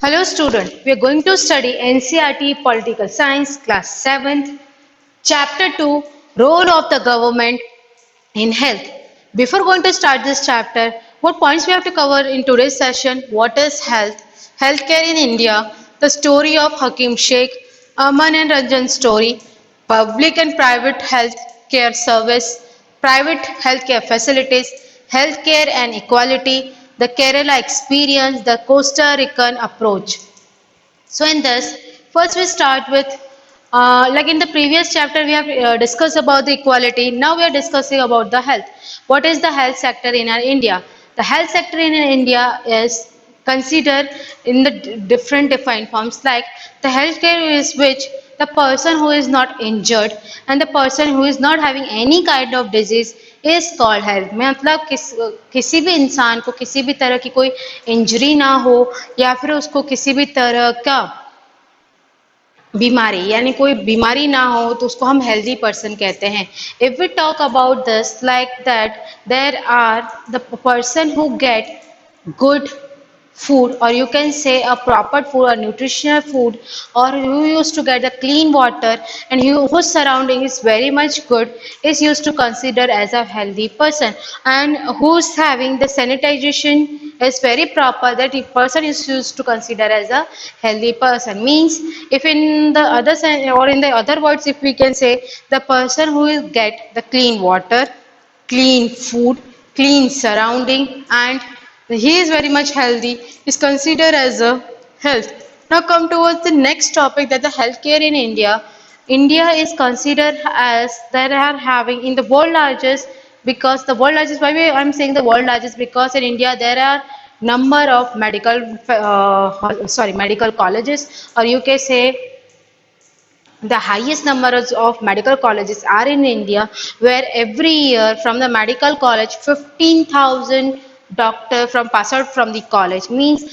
Hello student, we are going to study NCERT Political Science class 7th, chapter 2, role of the government in health. Before going to start this chapter, what points we have to cover in today's session? What is health? Healthcare in India, the story of Hakim Sheikh, Aman and Ranjan story, public and private health care service, private healthcare facilities, healthcare and equality, the Kerala experience, the Costa Rican approach. So in this, first we start with, like in the previous chapter we have discussed about the equality. Now we are discussing about the health. What is the health sector in our India? The health sector in India is considered in the different defined forms, like the healthcare is which the person who is not injured and the person who is not having any kind of disease is called health. मतलब किसी भी इंसान को किसी भी तरह की कोई इंजरी ना हो या फिर उसको किसी भी तरह का बीमारी यानी कोई बीमारी ना हो तो उसको हम हेल्दी पर्सन कहते हैं. If we talk about this like that there are the person who get good food, or you can say a proper food or nutritional food, or who used to get the clean water and whose surrounding is very much good, is used to consider as a healthy person, and who's having the sanitization is very proper, that if person is used to consider as a healthy person. Means if in the other or in the other words, if we can say, the person who will get the clean water, clean food, clean surrounding, and he is very much healthy, is considered as a health. Now come towards the next topic, that the healthcare in India. India is considered as that are having in the world largest, because the world largest, why I'm saying the world largest, because in India there are number of medical colleges, or you can say the highest numbers of medical colleges are in India, where every year from the medical college 15,000 doctor from pass out from the college. Means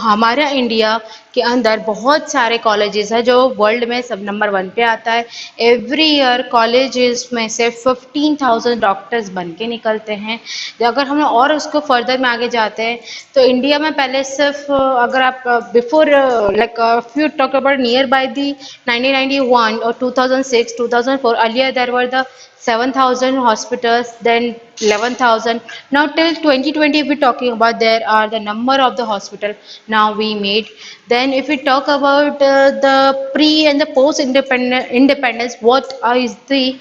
हमारा India के अंदर बहुत सारे colleges हैं जो world में सब number 1 पे आता है. एवरी ईयर कॉलेजेस में से 15,000 डॉक्टर्स बन के निकलते हैं. अगर हम और उसको फर्दर में आगे जाते हैं तो इंडिया में पहले सिर्फ अगर आप before like few talk about near by the 1991 or 2006 2004, earlier there were the 7,000 hospitals, then 11,000. Now till 2020 if we're talking about, there are the number of the hospital now we made. Then if we talk about the pre and the post independence, what is the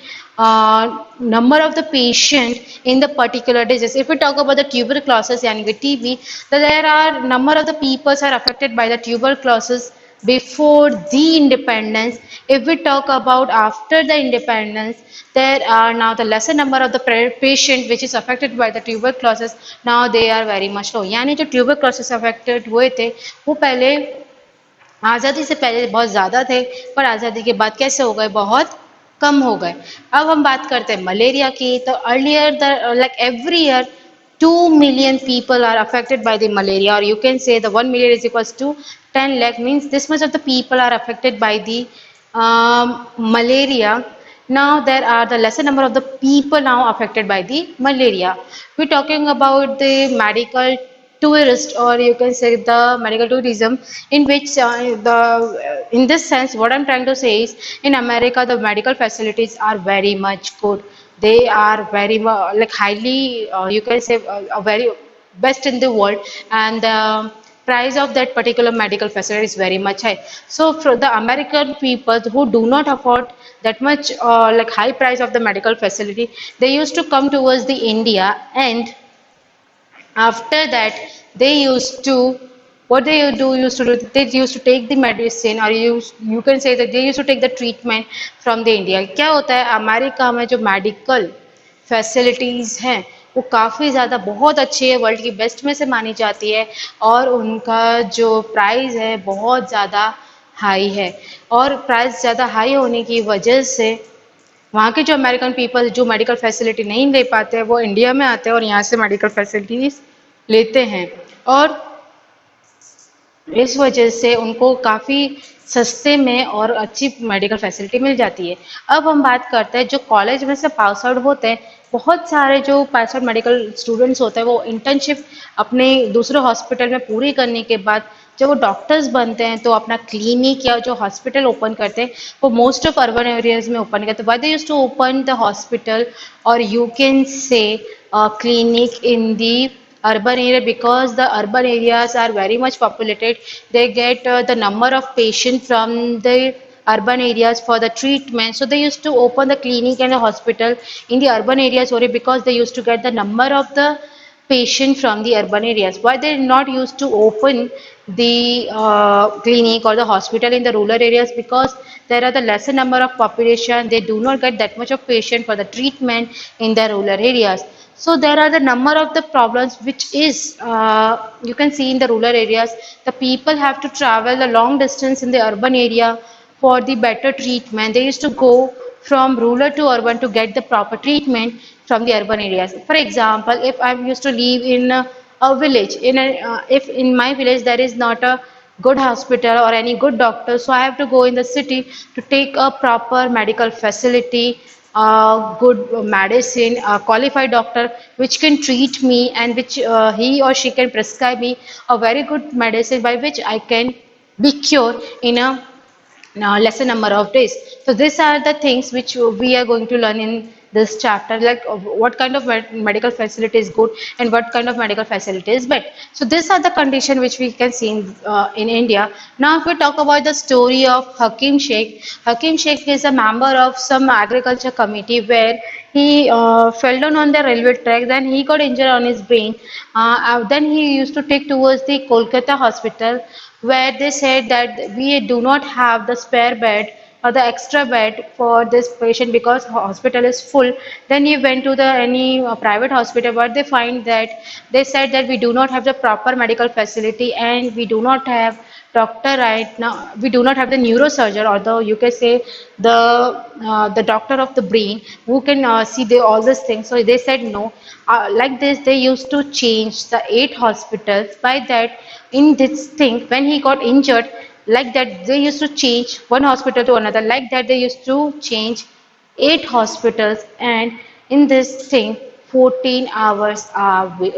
number of the patient in the particular disease. If we talk about the tuberculosis yani TB, there are number of the people are affected by the tuberculosis before the independence. If we talk about after the independence, there are now the lesser number of the patient which is affected by the tuberculosis. Now they are very much low. यानी जो tuberculosis affected हुए थे वो पहले आज़ादी से पहले बहुत ज़्यादा थे, पर आज़ादी के बाद कैसे हो गए, बहुत कम हो गए. अब हम बात करते हैं मलेरिया की. तो earlier the like every year 2 million people are affected by the malaria, or you can say the 1 million is equals to 10 lakh, means this much of the people are affected by the malaria. Now there are the lesser number of the people now affected by the malaria. We're talking about the medical tourist, or you can say the medical tourism, in which in this sense what I'm trying to say is, in America the medical facilities are very much good. They are very like highly you can say very best in the world, and the price of that particular medical facility is very much high. So for the American people who do not afford that much like high price of the medical facility, they used to come towards the India, and after that they used to, what they used to do, they used to take the medicine, or you can say that they used to take the treatment from the India. क्या होता है, America में जो medical facilities हैं वो काफ़ी ज़्यादा बहुत अच्छी है, वर्ल्ड की बेस्ट में से मानी जाती है, और उनका जो प्राइस है बहुत ज़्यादा हाई है. और प्राइस ज़्यादा हाई होने की वजह से वहाँ के जो अमेरिकन पीपल जो मेडिकल फैसिलिटी नहीं ले पाते हैं वो इंडिया में आते हैं और यहाँ से मेडिकल फैसिलिटीज लेते हैं, और इस वजह से उनको काफ़ी सस्ते में और अच्छी मेडिकल फैसिलिटी मिल जाती है. अब हम बात करते हैं जो कॉलेज में से पास आउट होते हैं बहुत सारे जो पास आउट मेडिकल स्टूडेंट्स होते हैं वो इंटर्नशिप अपने दूसरे हॉस्पिटल में पूरी करने के बाद जब वो डॉक्टर्स बनते हैं तो अपना क्लिनिक या जो हॉस्पिटल ओपन करते हैं वो मोस्ट ऑफ अर्बन एरियाज में ओपन करते हैं. Why they used to open the hospital और you can say clinic in the urban area because the urban areas are very much populated. They get the number of patients from the urban areas for the treatment, so they used to open the clinic and a hospital in the urban areas only because they used to get the number of the patient from the urban areas. Why they not used to open the clinic or the hospital in the rural areas? Because there are the lesser number of population, they do not get that much of patient for the treatment in the rural areas. So there are the number of the problems which is you can see in the rural areas. The people have to travel a long distance in the urban area for the better treatment. They used to go from rural to urban to get the proper treatment from the urban areas. For example, if I used to live in a village, if in my village there is not a good hospital or any good doctor, so I have to go in the city to take a proper medical facility, good medicine, a qualified doctor which can treat me and which he or she can prescribe me a very good medicine by which I can be cured in a lesser number of days. So these are the things which we are going to learn in this chapter, like what kind of medical facility is good and what kind of medical facility is bad. So these are the condition which we can see in India. Now if we talk about the story of Hakim Sheikh is a member of some agriculture committee where he fell down on the railway track, then he got injured on his brain. Then he used to take towards the Kolkata hospital where they said that we do not have the spare bed or the extra bed for this patient because hospital is full. Then he went to the any private hospital, but they find that they said that we do not have the proper medical facility and we do not have doctor right now. We do not have the neurosurgeon, or the you can say the doctor of the brain who can see all these things. So they said no. Like this, they used to change the 8 hospitals. By that, in this thing, when he got injured, like that, they used to change one hospital to another. Like that, they used to change 8 hospitals, and in this thing, 14 hours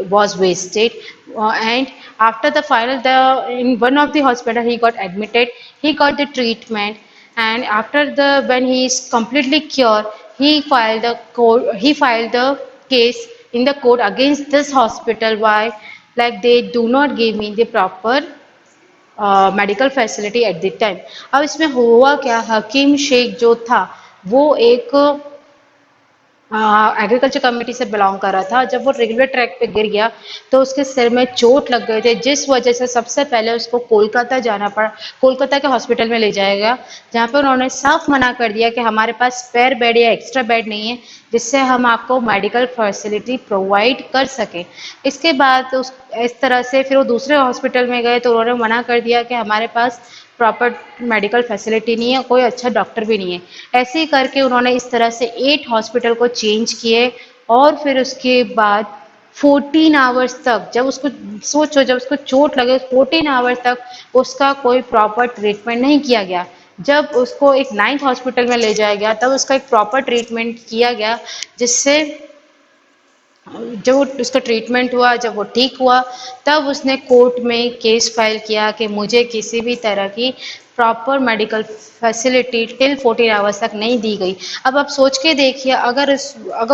was wasted. And after the final, the in one of the hospital, he got admitted. He got the treatment, and after the when he is completely cured, he filed the case in the court against this hospital. Why? Like they do not give me the proper medical facility at the time. अब इसमें हुआ क्या, हकीम शेख जो था वो एक agriculture committee से belong कर रहा था. जब वो रेलवे ट्रैक पे गिर गया तो उसके सिर में चोट लग गए थे, जिस वजह से सबसे पहले उसको कोलकाता जाना पड़ा. कोलकाता के हॉस्पिटल में ले जाया गया, जहाँ पे उन्होंने साफ मना कर दिया कि हमारे पास स्पेयर बेड या एक्स्ट्रा बेड नहीं है जिससे हम आपको मेडिकल फैसिलिटी प्रोवाइड कर सकें. इसके बाद इस तरह से फिर वो दूसरे हॉस्पिटल में गए तो उन्होंने मना कर दिया कि हमारे पास प्रॉपर मेडिकल फैसिलिटी नहीं है, कोई अच्छा डॉक्टर भी नहीं है. ऐसे ही करके उन्होंने इस तरह से 8 हॉस्पिटल को चेंज किए. और फिर उसके बाद 14 आवर्स तक, जब उसको सोचो, जब उसको चोट लगे 14 आवर्स तक उसका कोई प्रॉपर ट्रीटमेंट नहीं किया गया. जब उसको एक 9th हॉस्पिटल में ले जाया गया तब उसका एक प्रॉपर ट्रीटमेंट किया गया, जिससे जब उसका ट्रीटमेंट हुआ, जब वो ठीक हुआ, तब उसने कोर्ट में केस फाइल किया कि मुझे किसी भी तरह की proper medical facility till 14 hours तक नहीं दी गई. अब आप सोच के देखिए, अगर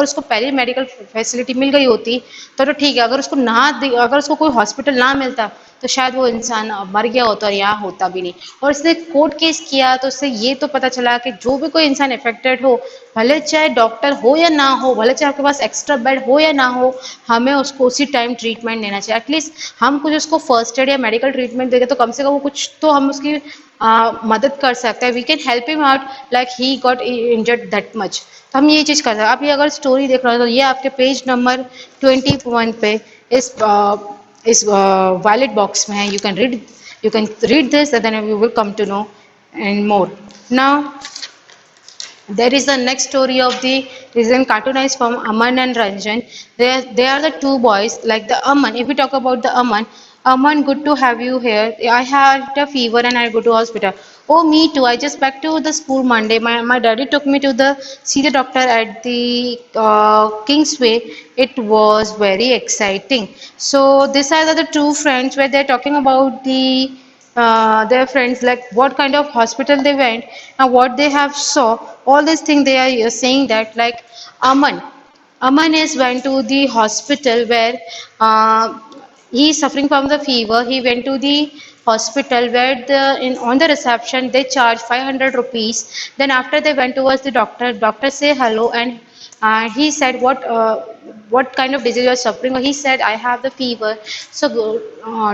उसको पहले मेडिकल फैसिलिटी मिल गई होती तो ठीक है. अगर उसको कोई हॉस्पिटल ना मिलता तो शायद वो इंसान मर गया होता और यहाँ होता भी नहीं. और इसने कोर्ट केस किया तो उससे ये तो पता चला कि जो भी कोई इंसान अफेक्टेड हो, भले चाहे डॉक्टर हो या ना हो, भले चाहे आपके पास एक्स्ट्रा बेड हो या ना हो, हमें उसको उसी टाइम ट्रीटमेंट देना चाहिए. एटलीस्ट हम कुछ उसको फर्स्ट एड या मेडिकल ट्रीटमेंट देंगे तो कम से कम वो कुछ तो हम उसकी मदद कर सकते हैं. We can help him out like he got injured that much. तो हम ये चीज़ कर सकते हैं. आप ये अगर स्टोरी देख रहे हो तो ये आपके पेज नंबर 21 पे इस violet box में है. You can read this and then you will come to know and more. Now there is the next story of the is in cartoonized form, Aman and Ranjan. They are the two boys. Like the Aman, if we talk about the Aman, Aman, good to have you here. I had a fever and I go to hospital. Oh, me too. I just back to the school Monday. My daddy took me to the see the doctor at the Kingsway. It was very exciting. So these are the two friends where they're talking about their friends, like what kind of hospital they went and what they have saw. All these things they are saying that, like Aman. Aman is went to the hospital where he is suffering from the fever. He went to the hospital where on the reception they charge 500 rupees. Then after they went towards the doctor, doctor say hello, and he said what kind of disease you are suffering. He said I have the fever. So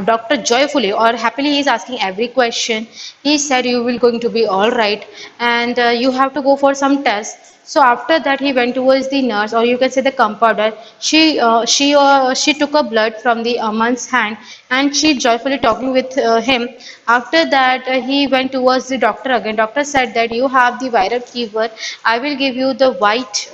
doctor joyfully or happily he is asking every question. He said you will going to be all right, and you have to go for some tests. So after that, he went towards the nurse, or you can say the compounder. She took a blood from the Aman's hand, and she joyfully talking with him. After that, he went towards the doctor again. Doctor said that you have the viral fever. I will give you the white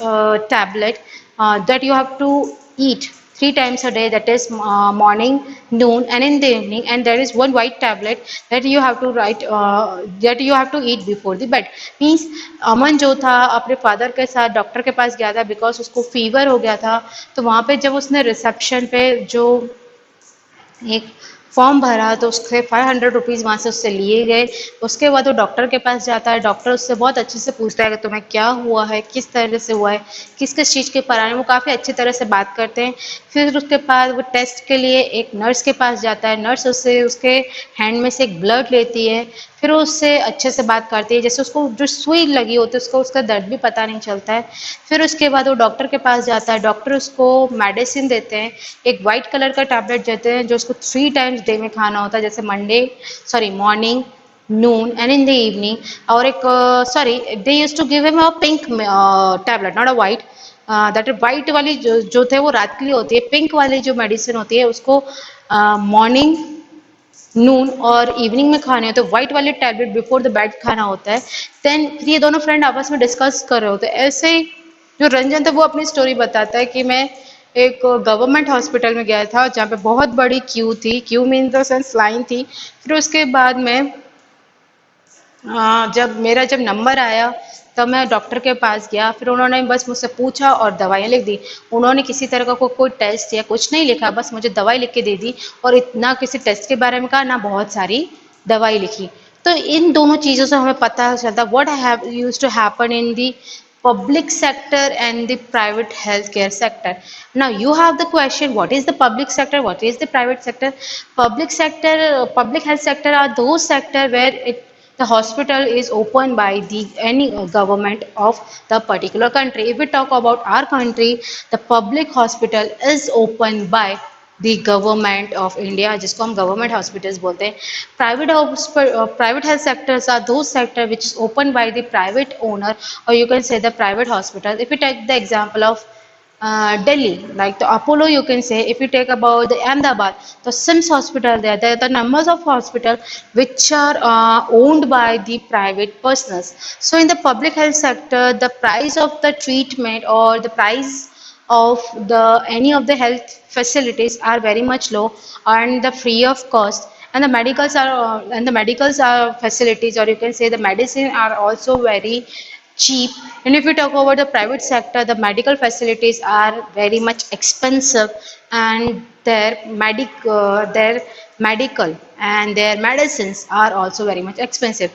tablet that you have to eat three times a day, that is morning, noon, and in the evening. And there is one white tablet that you have to write that you have to eat before the bed. Means Aman जो था अपने father के साथ doctor के पास गया था because उसको fever हो गया था। तो वहाँ पे जब उसने रिसेप्शन पे जो एक फॉर्म भरा तो उसके 500 रुपीज़ वहाँ से उससे लिए गए। उसके बाद वो डॉक्टर के पास जाता है, डॉक्टर उससे बहुत अच्छे से पूछता है कि तुम्हें क्या हुआ है, किस तरह से हुआ है, किस किस चीज़ के पराने, वो काफ़ी अच्छी तरह से बात करते हैं। फिर उसके बाद वो टेस्ट के लिए एक नर्स के पास जाता है, नर्स उससे उसके हैंड में से एक ब्लड लेती है, फिर वो उससे अच्छे से बात करती है, जैसे उसको जो सुई लगी होती है उसको उसका दर्द भी पता नहीं चलता है। फिर उसके बाद वो डॉक्टर के पास जाता है, डॉक्टर उसको मेडिसिन देते हैं, एक वाइट कलर का टैबलेट देते हैं जो उसको 3 टाइम्स डे में खाना होता है, जैसे morning, noon and in the evening. और एक they used to give him a pink tablet, not a white. That white वाली जो थे वो रात के लिए होती है, पिंक वाली जो मेडिसिन होती है उसको मॉर्निंग, नून और इवनिंग में खाने होते हैं। व्हाइट वाले टैबलेट बिफोर द बेड खाना होता है। देन ये दोनों फ्रेंड आपस में डिस्कस कर रहे होते हैं। ऐसे ही जो रंजन था वो अपनी स्टोरी बताता है कि मैं एक गवर्नमेंट हॉस्पिटल में गया था जहाँ पे बहुत बड़ी क्यू थी, Q mean the sense line थी। फिर उसके बाद में जब नंबर आया तब मैं डॉक्टर के पास गया, फिर उन्होंने बस मुझसे पूछा और दवाइयाँ लिख दी। उन्होंने किसी तरह का कोई टेस्ट या कुछ नहीं लिखा, बस मुझे दवाई लिख के दे दी और इतना किसी टेस्ट के बारे में कहा ना बहुत सारी दवाई लिखी। तो इन दोनों चीज़ों से हमें पता चलता what have used to happen in the public sector and the private healthcare sector. Now you have the question, what is the public sector, what is the private sector? Public health sector are those sector where the hospital is opened by the any government of the particular country. If we talk about our country, the public hospital is opened by the government of India, जिसको हम government hospitals बोलते हैं। Private health sectors are those sector which is opened by the private owner, or you can say the private hospital. If you take the example of Delhi, like the Apollo, you can say. If you take about the Ahmedabad, the SIMS hospital, there are the numbers of hospital which are owned by the private persons. So in the public health sector, the price of the treatment or the price of the any of the health facilities are very much low and the free of cost, and the medicals are facilities, or you can say the medicine are also very cheap. And if we talk about the private sector, the medical facilities are very much expensive, and their medical and their medicines are also very much expensive.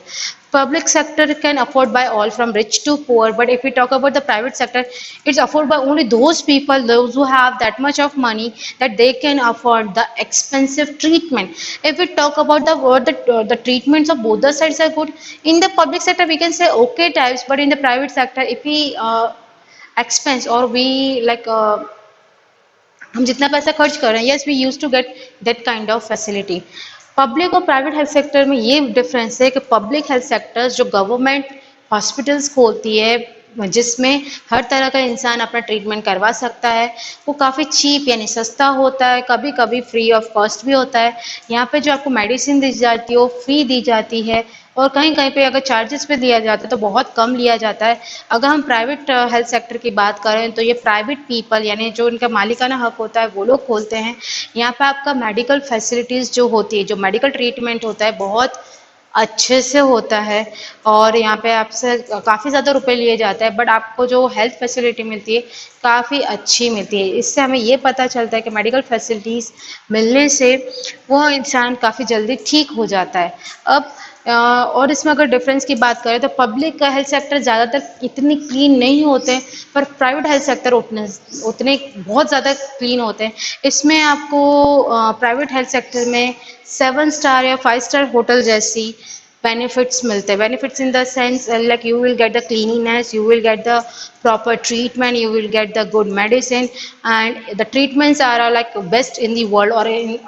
Public sector can afford by all from rich to poor, but if we talk about the private sector, it's afforded by only those who have that much of money that they can afford the expensive treatment. If we talk about the treatments of both the sides are good. In the public sector we can say okay types, but in the private sector if we expense or we like हम जितना पैसा खर्च कर रहे हैं, yes we use to get that kind of facility. Public और private health sector में ये डिफरेंस है कि पब्लिक हेल्थ सेक्टर्स जो गवर्नमेंट हॉस्पिटल्स खोलती है जिसमें हर तरह का इंसान अपना ट्रीटमेंट करवा सकता है, वो काफ़ी चीप यानी सस्ता होता है, कभी कभी फ्री ऑफ कॉस्ट भी होता है। यहाँ पे जो आपको मेडिसिन दी जाती है वो फ्री दी जाती है, और कहीं कहीं पे अगर चार्जेस पे दिया जाता है तो बहुत कम लिया जाता है। अगर हम प्राइवेट हेल्थ सेक्टर की बात करें तो ये प्राइवेट पीपल यानी जो इनका मालिकाना हक होता है वो लोग खोलते हैं। यहाँ पे आपका मेडिकल फैसिलिटीज़ जो होती है, जो मेडिकल ट्रीटमेंट होता है बहुत अच्छे से होता है और यहाँ पे आपसे काफ़ी ज़्यादा रुपए लिए जाते हैं, बट आपको जो हेल्थ फैसिलिटी मिलती है काफ़ी अच्छी मिलती है। इससे हमें ये पता चलता है कि मेडिकल फैसिलिटीज़ मिलने से वो इंसान काफ़ी जल्दी ठीक हो जाता है। अब और इसमें अगर डिफरेंस की बात करें तो पब्लिक का हेल्थ सेक्टर ज़्यादातर इतनी क्लीन नहीं होते हैं, पर प्राइवेट हेल्थ सेक्टर उतने उतने बहुत ज़्यादा क्लीन होते हैं। इसमें आपको प्राइवेट हेल्थ सेक्टर में 7 स्टार या 5 स्टार होटल जैसी बेनिफिट्स मिलते हैं। Benefits in the sense like you will get the cleanliness, you will get the proper treatment, you will get the good medicine, and the treatments are like best in the world or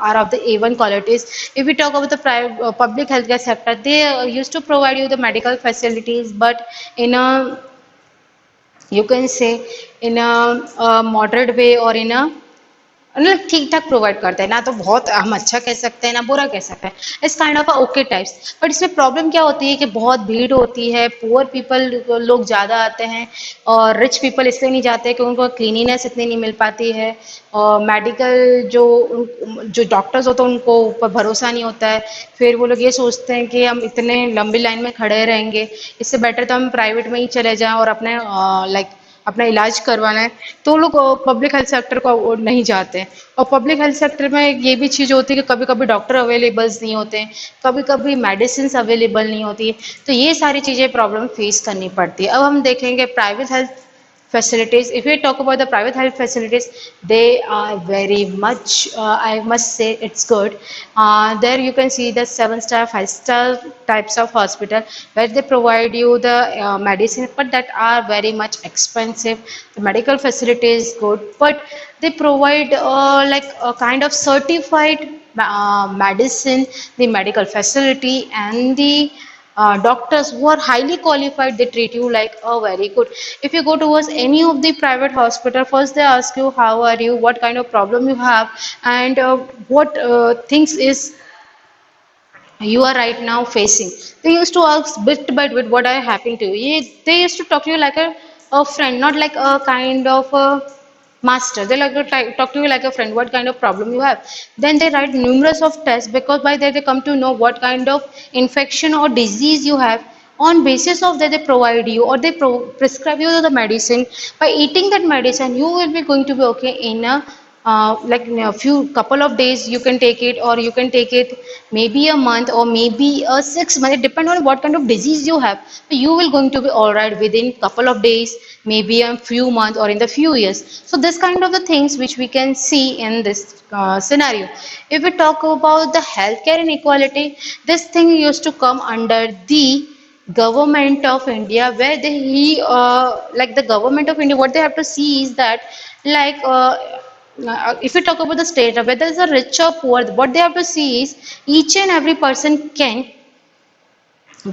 are of the A1 qualities. If we talk about the private public healthcare sector, they used to provide you the medical facilities, but in a, you can say, in a moderate way or in a मतलब ठीक ठाक provide करते हैं ना, तो बहुत हम अच्छा कह सकते हैं ना बुरा कह सकते हैं, इस kind of okay types. But इसमें प्रॉब्लम क्या होती है कि बहुत भीड़ होती है, पुअर पीपल लोग ज़्यादा आते हैं और रिच पीपल इसलिए नहीं जाते कि उनको क्लीनिनेस इतनी नहीं मिल पाती है और मेडिकल जो डॉक्टर्स होते हैं उनको ऊपर भरोसा नहीं होता है। फिर वो लोग ये सोचते हैं कि हम इतने लंबी लाइन में खड़े रहेंगे, इससे बेटर तो हम प्राइवेट में ही चले जाएं और अपने लाइक अपना इलाज करवाना है, तो लोग पब्लिक हेल्थ सेक्टर को नहीं जाते हैं। और पब्लिक हेल्थ सेक्टर में ये भी चीज़ होती है कि कभी कभी डॉक्टर अवेलेबल्स नहीं होते हैं, कभी कभी मेडिसिन अवेलेबल नहीं होती है, तो ये सारी चीज़ें प्रॉब्लम फेस करनी पड़ती है। अब हम देखेंगे private health facilities. If we talk about the private health facilities, they are very much, I must say, it's good. There you can see the 7 star, 5 star types of hospital where they provide you the medicine, but that are very much expensive. The medical facility is good, but they provide like a kind of certified medicine, the medical facility, and the doctors who are highly qualified, they treat you like a very good. If you go towards any of the private hospital, first they ask you how are you, what kind of problem you have, and what things is you are right now facing. They used to ask bit by bit what are happening to you. They used to talk to you like a friend, not like a kind of a master. They like to talk to you like a friend, what kind of problem you have. Then they write numerous of tests, because by that they come to know what kind of infection or disease you have. On basis of that they provide you or they prescribe you the medicine. By eating that medicine you will be going to be okay in a like in a few couple of days you can take it, or you can take it maybe a month or maybe a 6 months. It depends on what kind of disease you have. So you will going to be all right within couple of days, maybe a few months or in the few years. So this kind of the things which we can see in this scenario. If we talk about the healthcare inequality, this thing used to come under the government of India, where like the government of India, what they have to see is that like if we talk about the state, whether it's a rich or poor, what they have to see is each and every person can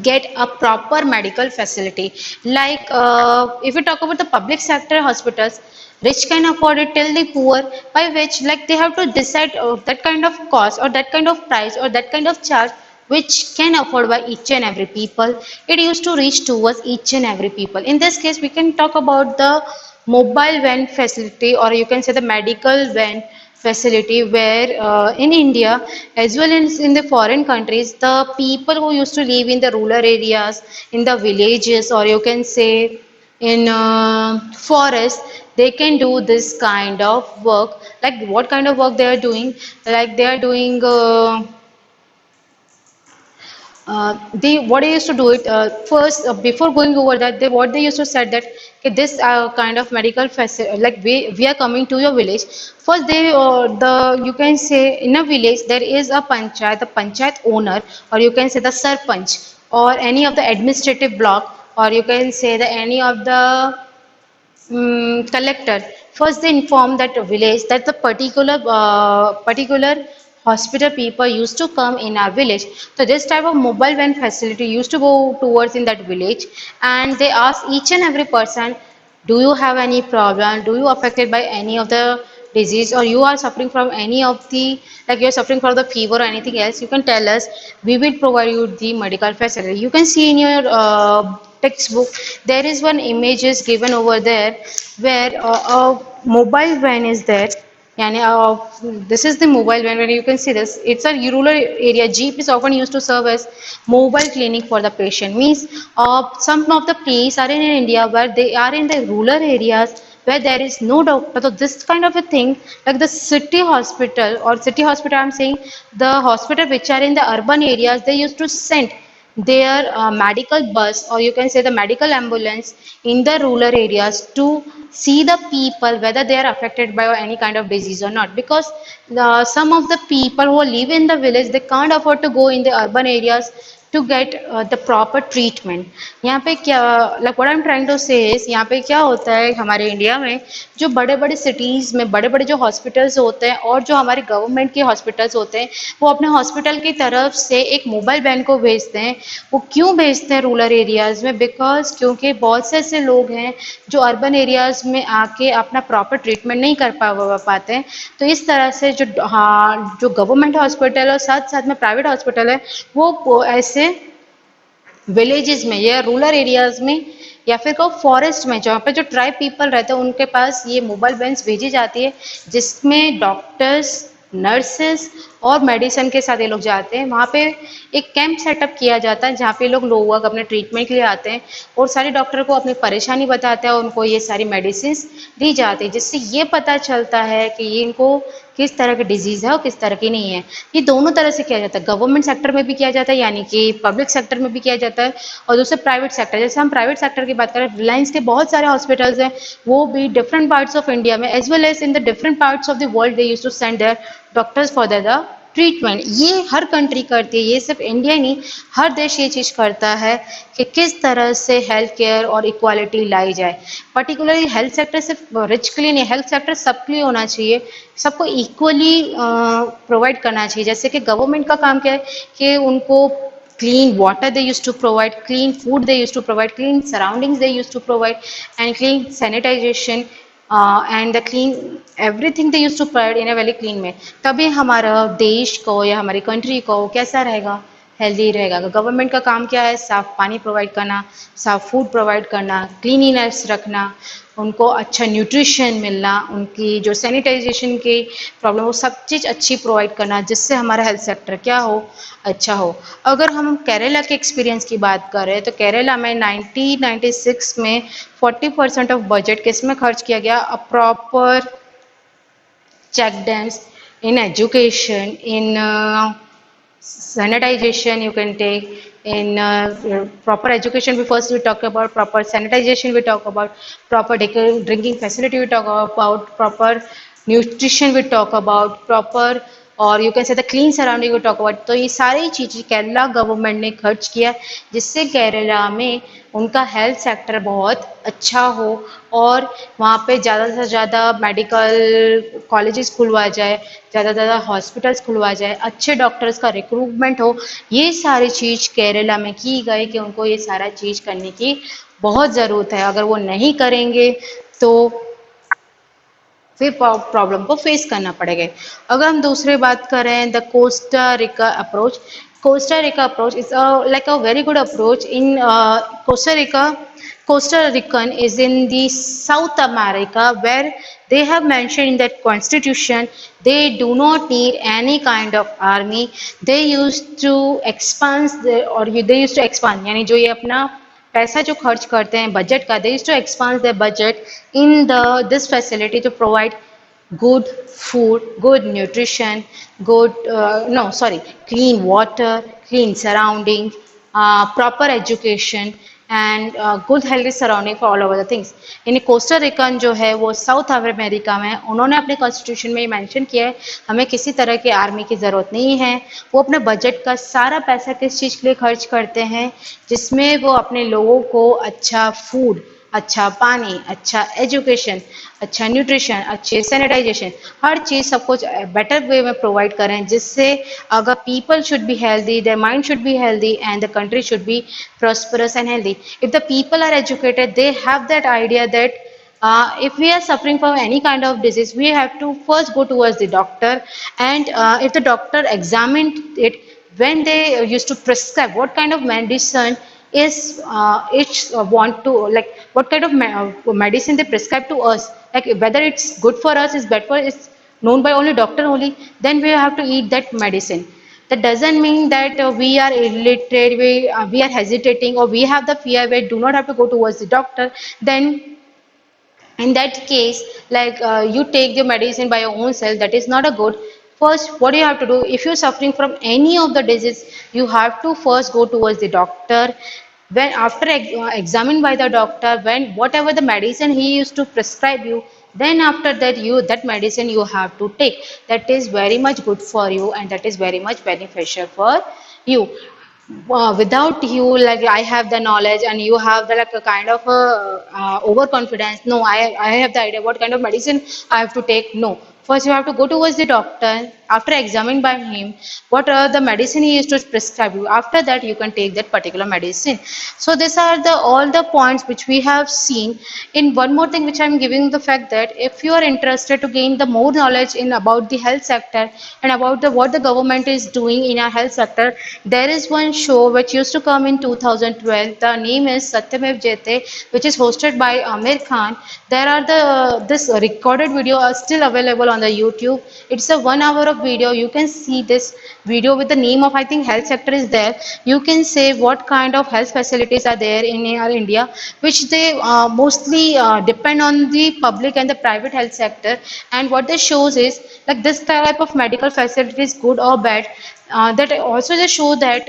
get a proper medical facility. Like if we talk about the public sector hospitals, rich can afford it till the poor, by which like they have to decide that kind of cost or that kind of price or that kind of charge which can afford by each and every people. It used to reach towards each and every people. In this case we can talk about the mobile van facility, or you can say the medical van facility, where in India as well as in the foreign countries, the people who used to live in the rural areas, in the villages, or you can say in forest, they can do this kind of work. Like what kind of work they are doing? Like they are doing they what they used to do it first before going over that, they what they used to said that okay, this kind of medical facility, like we are coming to your village. First they the you can say in a village there is a panchayat, the panchayat owner, or you can say the sarpanch, or any of the administrative block, or you can say the any of the collector. First they inform that village that the particular hospital people used to come in our village. So this type of mobile van facility used to go towards in that village, and they ask each and every person, do you have any problem, do you affected by any of the disease, or you are suffering from any of the, like you're suffering from the fever or anything else, you can tell us. We will provide you the medical facility. You can see in your textbook, there is one image is given over there where a mobile van is there. Yani, this is the mobile van where you can see this. It's a rural area. Jeep is often used to serve as mobile clinic for the patient. Means some of the places are in India where they are in the rural areas where there is no doctor. So this kind of a thing, like the city hospital or city hospital, I'm saying the hospital which are in the urban areas, they used to send their medical bus, or you can say the medical ambulance, in the rural areas to see the people whether they are affected by any kind of disease or not, because some of the people who live in the village, they can't afford to go in the urban areas to get the proper treatment. यहाँ पे क्या, like what I'm trying to say is, यहाँ पे क्या होता है हमारे India में, जो बड़े बड़े सिटीज़ में बड़े बड़े जो हॉस्पिटल्स होते हैं और जो हमारे गवर्नमेंट के हॉस्पिटल्स होते हैं, वो अपने हॉस्पिटल की तरफ से एक मोबाइल वैन को भेजते हैं। वो क्यों भेजते हैं रूरल एरियाज़ में? बिकॉज क्योंकि बहुत से ऐसे लोग हैं जो अर्बन एरियाज़ में आके अपना प्रॉपर ट्रीटमेंट नहीं कर पाते हैं। तो इस तरह से जो, हाँ, जो गवर्नमेंट हॉस्पिटल और साथ साथ में प्राइवेट हॉस्पिटल है, वो ऐसे विलेजेस में या रूरल एरियाज में या फिर को फॉरेस्ट में, जहाँ पे जो ट्राइब पीपल रहते हैं, उनके पास ये मोबाइल वैन्स भेजी जाती है, जिसमें डॉक्टर्स, नर्सेस और मेडिसिन के साथ ये लोग जाते हैं। वहाँ पे एक कैंप सेटअप किया जाता है जहाँ पे लोग अपने ट्रीटमेंट के लिए आते हैं और सारे डॉक्टर को अपनी परेशानी बताते हैं, उनको ये सारी मेडिसिन दी जाती है, जिससे ये पता चलता है कि ये इनको किस तरह की डिजीज है और किस तरह की नहीं है। ये दोनों तरह से किया जाता है, गवर्नमेंट सेक्टर में भी किया जाता है, यानी कि पब्लिक सेक्टर में भी किया जाता है, और दूसरे प्राइवेट सेक्टर। जैसे हम प्राइवेट सेक्टर की बात करें, रिलायंस के बहुत सारे हॉस्पिटल्स हैं, वो भी डिफरेंट पार्ट्स ऑफ इंडिया में as well as in the different parts of the world, they used to send their doctors for the treatment. ये हर कंट्री करती है, ये सिर्फ इंडिया ही नहीं, हर देश ये चीज़ करता है कि किस तरह से हेल्थ केयर और इक्वालिटी लाई जाए। पर्टिकुलरली हेल्थ सेक्टर सिर्फ रिच के लिए नहीं, हेल्थ सेक्टर सबके लिए होना चाहिए, सबको इक्वली प्रोवाइड करना चाहिए। जैसे कि गवर्नमेंट का काम क्या है कि उनको clean water they used to provide, clean food they used to provide, clean surroundings they used to provide, and clean sanitation and the clean everything they used to provide in a very clean way। तभी हमारा देश को या हमारी country को कैसा रहेगा, healthy रहेगा। गवर्नमेंट का काम क्या है? साफ पानी प्रोवाइड करना, साफ फूड प्रोवाइड करना, क्लीनिनेस रखना, उनको अच्छा न्यूट्रिशन मिलना, उनकी जो सैनिटाइजेशन की प्रॉब्लम, वो सब चीज़ अच्छी प्रोवाइड करना, जिससे हमारा हेल्थ सेक्टर क्या हो, अच्छा हो। अगर हम केरला के एक्सपीरियंस की बात करें तो केरला में 1996 में 40% ऑफ बजट किस में खर्च किया गया? A proper check dams, in education, in sanitization you can take, in proper education we first we talk about, proper sanitization we talk about, proper drinking facility we talk about, proper nutrition we talk about, proper और you can से the clean surrounding को talk about. तो ये सारी चीज़ें Kerala government ने खर्च किया, जिससे केरला में उनका हेल्थ सेक्टर बहुत अच्छा हो और वहाँ पे ज़्यादा से ज़्यादा मेडिकल कॉलेजेस खुलवा जाए, ज़्यादा से ज़्यादा हॉस्पिटल्स खुलवा जाए, अच्छे डॉक्टर्स का रिक्रूटमेंट हो। ये सारी चीज़ केरला में की गई कि उनको ये सारा चीज़ करने की बहुत ज़रूरत है। अगर वो नहीं करेंगे तो फिर प्रॉब्लम को फेस करना पड़ेगा। अगर हम दूसरी बात करें, the Costa Rica approach, Costa Rica approach is like a very good approach. In Costa Rica, Costa Rican is in the South America, where they have mentioned in that constitution they do not need any kind of army. They used to expand they used to expand, यानी जो ये अपना पैसा जो खर्च करते हैं budget का, they used to expand their budget in this facility to provide good food, good nutrition, clean water, clean surrounding, proper education and good healthy surrounding for all over the things। यानी Costa रिकन जो है वो south America में, उन्होंने अपने constitution में mention किया है हमें किसी तरह की आर्मी की ज़रूरत नहीं है। वो अपने बजट का सारा पैसा किस चीज़ के लिए खर्च करते हैं? जिसमें वो अपने लोगों को अच्छा फूड, अच्छा पानी, अच्छा एजुकेशन, अच्छा न्यूट्रिशन, अच्छे सैनिटाइजेशन, हर चीज़ सब कुछ बेटर वे में प्रोवाइड करें, जिससे अगर people should be healthy, their mind should be healthy and the country should be prosperous and healthy। If the people are educated, they have that idea that If we are suffering from any kind of disease, we have to first go towards the doctor, and if the doctor examined it, when they used to prescribe what kind of medicine is each want to, like what kind of medicine they prescribe to us, like whether it's good for us, is bad for it's known by only doctor only, then we have to eat that medicine. That doesn't mean that we are illiterate, we are hesitating, or we have the fear, we do not have to go towards the doctor. Then in that case, like you take the medicine by your own self, that is not a good. First, what you have to do, if you're suffering from any of the disease, you have to first go towards the doctor. When after examined by the doctor, when whatever the medicine he used to prescribe you, then after that you that medicine you have to take. That is very much good for you, and that is very much beneficial for you. Without you, like I have the knowledge and you have the like a kind of a overconfidence, no, I have the idea what kind of medicine I have to take. No, first you have to go towards the doctor. After examined by him, what are the medicine he used to prescribe you, after that you can take that particular medicine. So these are the all the points which we have seen. In one more thing which I'm giving, the fact that if you are interested to gain the more knowledge in about the health sector and about the what the government is doing in our health sector, there is one show which used to come in 2012. The name is Satyamev Jayate, which is hosted by Amir Khan. There are the this recorded video are still available on the YouTube. It's a 1 hour of video. You can see this video with the name of, I think, health sector is there. You can say what kind of health facilities are there in our India, which they mostly depend on the public and the private health sector. And what this shows is like this type of medical facilities, good or bad, that also they show that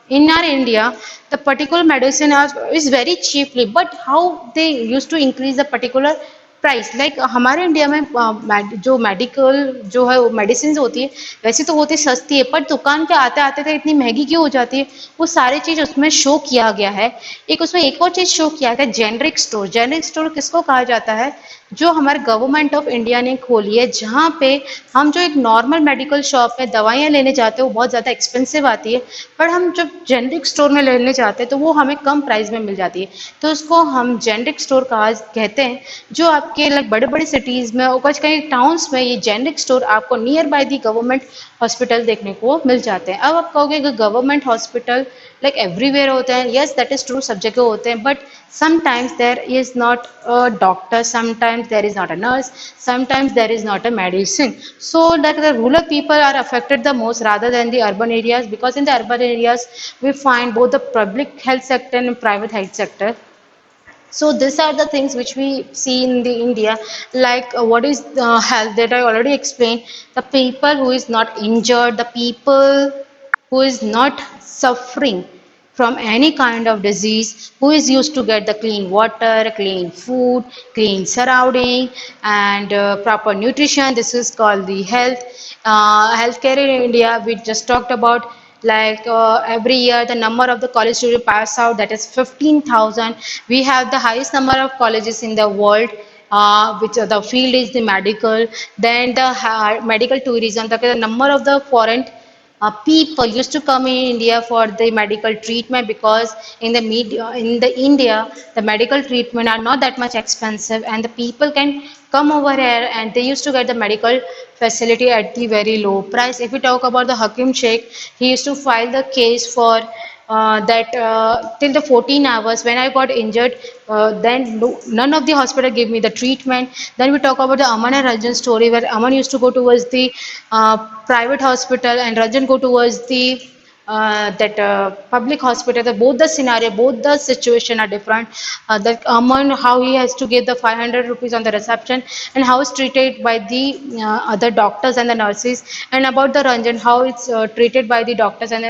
in our India, the particular medicine is very cheaply, but how they used to increase the particular price, like हमारे India में जो medical जो है medicine होती है वैसे तो होती सस्ती है, पर दुकान पे आते आते तो इतनी महंगी क्यों हो जाती है, वो सारी चीज उसमें शो किया गया है। एक उसमें एक और चीज शो किया गया, जेनरिक स्टोर। जेनरिक स्टोर किसको कहा जाता है, जो हमारे गवर्नमेंट ऑफ इंडिया ने खोली है, जहाँ पे हम जो एक नॉर्मल मेडिकल शॉप में दवाइयाँ लेने जाते हैं वो बहुत ज़्यादा एक्सपेंसिव आती है, पर हम जब जेनरिक स्टोर में लेने जाते हैं तो वो हमें कम प्राइस में मिल जाती है। तो उसको हम जेनरिक स्टोर कहा कहते हैं। जो आपके लाइक बड़े बड़े सिटीज़ में और कुछ कहीं टाउन्स में ये जेनरिक स्टोर आपको near by the government hospital देखने को मिल जाते हैं। अब आप कहोगे कि गवर्नमेंट हॉस्पिटल लाइक एवरीवेयर होते हैं, यस दैट इज ट्रू, सब जगह होते हैं, but sometimes there is not a doctor, sometimes there is not a nurse, sometimes there is not a medicine. So that the rural people are affected the most rather than the urban areas, because in the urban areas we find both the public health sector and private health sector. So these are the things which we see in the India, like what is health, that I already explained. The people who is not injured, the people who is not suffering from any kind of disease, who is used to get the clean water, clean food, clean surrounding, and proper nutrition. This is called the health. Healthcare in India, we just talked about, like every year the number of the college students pass out, that is 15,000. We have the highest number of colleges in the world, which the field is the medical. Then the medical tourism, the number of the foreign people used to come in India for the medical treatment, because in the media, in the India, the medical treatment are not that much expensive, and the people can come over here and they used to get the medical facility at the very low price. If we talk about the Hakim Sheikh, he used to file the case for that till the 14 hours when I got injured, then none of the hospital gave me the treatment. Then we talk about the Aman and Ranjan story, where Aman used to go towards the private hospital and Ranjan go towards the that public hospital. Both the scenario, both the situation are different. That Aman, how he has to give the 500 rupees on the reception, and how it's treated by the other doctors and the nurses. And about the Ranjan, how it's treated by the doctors and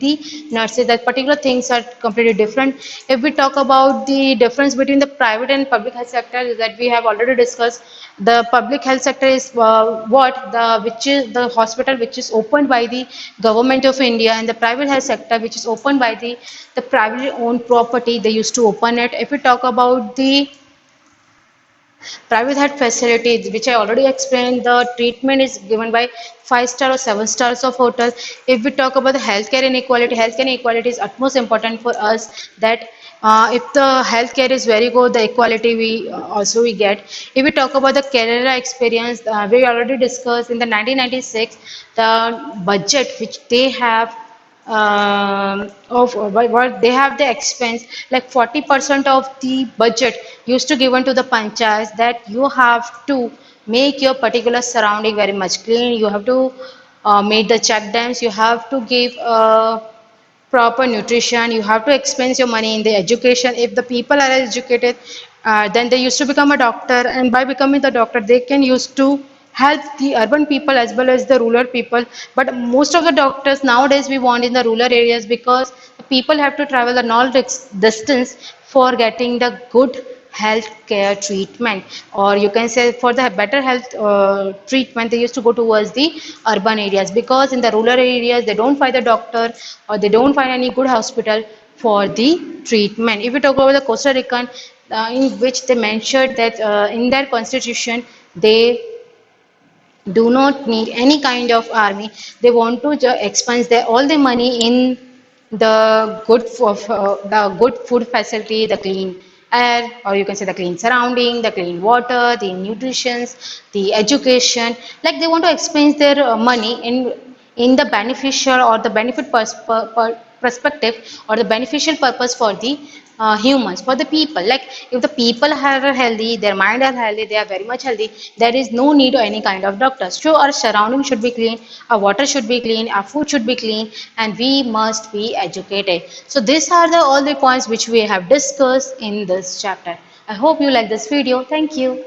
the nurses. That particular things are completely different. If we talk about the difference between the private and public health sector, that we have already discussed. The public health sector is which is the hospital which is opened by the government of India, and the private health sector which is opened by the privately owned property. They used to open it. If we talk about the private health facilities, which I already explained, the treatment is given by 5 star or 7 stars of hotel. If we talk about the healthcare inequality is utmost important for us, that If the healthcare is very good, the equality we also we get. If we talk about the Kerala experience, we already discussed in the 1996 the budget which they have of what they have the expense like 40% of the budget used to given to the panchayats that you have to make your particular surrounding very much clean. You have to make the check dams. You have to give. Proper nutrition, you have to expense your money in the education. If the people are educated, then they used to become a doctor, and by becoming the doctor they can use to help the urban people as well as the rural people. But most of the doctors nowadays we want in the rural areas because the people have to travel a long distance for getting the good health care treatment, or you can say for the better health treatment they used to go towards the urban areas, because in the rural areas they don't find a doctor or they don't find any good hospital for the treatment. If we talk about the Costa Rican, in which they mentioned that in their constitution they do not need any kind of army. They want to expense their all the money in the good food facility, the clean air, or you can say the clean surrounding, the clean water, the nutrition, the education. Like they want to expense their money in the beneficial or the benefit perspective or the beneficial purpose for the humans, for the people. Like if the people are healthy, their mind are healthy, they are very much healthy, there is no need of any kind of doctors. So our surrounding should be clean, our water should be clean, our food should be clean, and we must be educated. So these are the all the points which we have discussed in this chapter. I hope you like this video. Thank you.